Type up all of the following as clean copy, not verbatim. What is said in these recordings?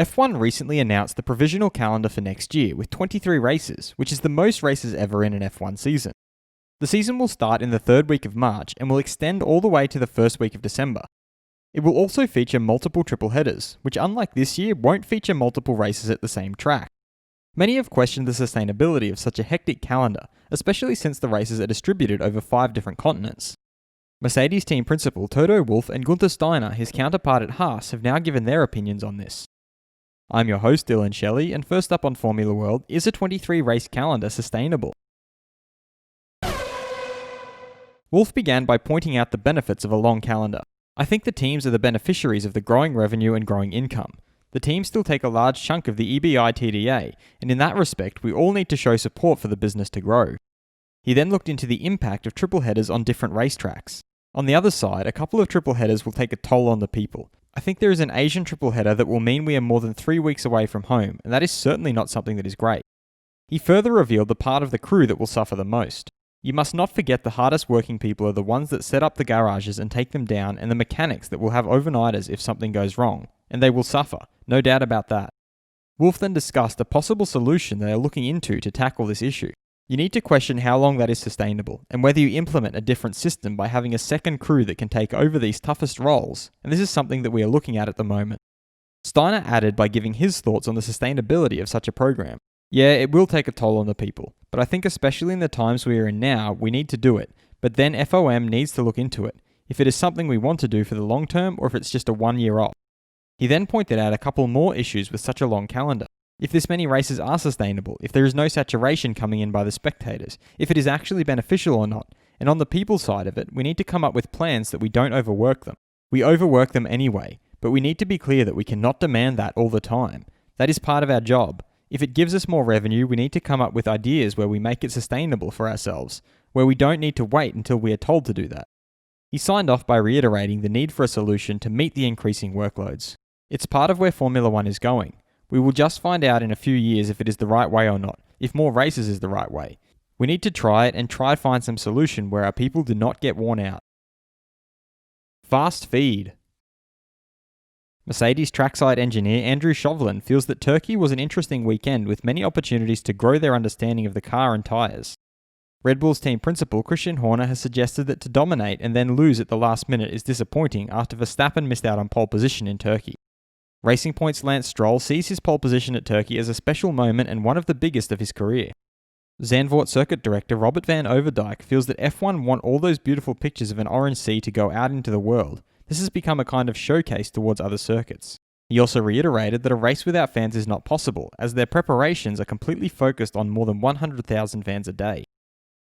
F1 recently announced the provisional calendar for next year with 23 races, which is the most races ever in an F1 season. The season will start in the third week of March and will extend all the way to the first week of December. It will also feature multiple triple headers, which unlike this year won't feature multiple races at the same track. Many have questioned the sustainability of such a hectic calendar, especially since the races are distributed over 5 different continents. Mercedes team principal Toto Wolff and Guenther Steiner, his counterpart at Haas, have now given their opinions on this. I'm your host Dillon Shelley, and first up on Formula World, is a 23 race calendar sustainable? Wolff began by pointing out the benefits of a long calendar. I think the teams are the beneficiaries of the growing revenue and growing income. The teams still take a large chunk of the EBI TDA, and in that respect we all need to show support for the business to grow. He then looked into the impact of triple headers on different racetracks. On the other side, a couple of triple headers will take a toll on the people. I think there is an Asian triple header that will mean we are more than 3 weeks away from home, and that is certainly not something that is great. He further revealed the part of the crew that will suffer the most. You must not forget the hardest working people are the ones that set up the garages and take them down, and the mechanics that will have overnighters if something goes wrong, and they will suffer, no doubt about that. Wolff then discussed a possible solution they are looking into to tackle this issue. You need to question how long that is sustainable, and whether you implement a different system by having a second crew that can take over these toughest roles, and this is something that we are looking at the moment. Steiner added by giving his thoughts on the sustainability of such a program. Yeah, it will take a toll on the people, but I think especially in the times we are in now, we need to do it, but then FOM needs to look into it, if it is something we want to do for the long term or if it's just a 1 year off. He then pointed out a couple more issues with such a long calendar. If this many races are sustainable, if there is no saturation coming in by the spectators, if it is actually beneficial or not, and on the people side of it, we need to come up with plans that we don't overwork them. We overwork them anyway, but we need to be clear that we cannot demand that all the time. That is part of our job. If it gives us more revenue, we need to come up with ideas where we make it sustainable for ourselves, where we don't need to wait until we are told to do that. He signed off by reiterating the need for a solution to meet the increasing workloads. It's part of where Formula One is going. We will just find out in a few years if it is the right way or not, if more races is the right way. We need to try it and try to find some solution where our people do not get worn out. Fast feed. Mercedes trackside engineer Andrew Chauvelin feels that Turkey was an interesting weekend with many opportunities to grow their understanding of the car and tyres. Red Bull's team principal Christian Horner has suggested that to dominate and then lose at the last minute is disappointing after Verstappen missed out on pole position in Turkey. Racing Point's Lance Stroll sees his pole position at Turkey as a special moment and one of the biggest of his career. Zandvoort circuit director Robert van Overdijk feels that F1 want all those beautiful pictures of an orange sea to go out into the world. This has become a kind of showcase towards other circuits. He also reiterated that a race without fans is not possible, as their preparations are completely focused on more than 100,000 fans a day.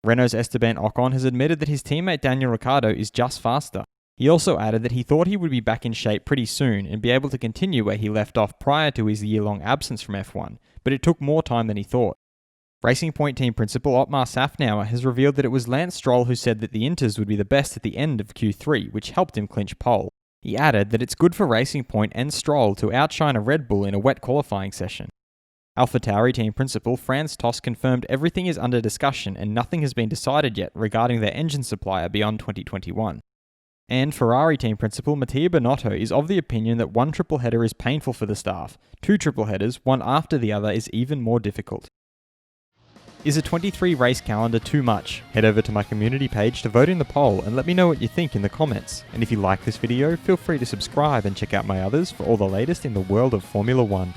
Renault's Esteban Ocon has admitted that his teammate Daniel Ricciardo is just faster. He also added that he thought he would be back in shape pretty soon and be able to continue where he left off prior to his year-long absence from F1, but it took more time than he thought. Racing Point team principal Otmar Safnauer has revealed that it was Lance Stroll who said that the Inters would be the best at the end of Q3, which helped him clinch pole. He added that it's good for Racing Point and Stroll to outshine a Red Bull in a wet qualifying session. AlphaTauri team principal Franz Tost confirmed everything is under discussion and nothing has been decided yet regarding their engine supplier beyond 2021. And Ferrari team principal Mattia Binotto is of the opinion that 1 triple header is painful for the staff. 2 triple headers, one after the other, is even more difficult. Is a 23 race calendar too much? Head over to my community page to vote in the poll and let me know what you think in the comments. And if you like this video, feel free to subscribe and check out my others for all the latest in the world of Formula One.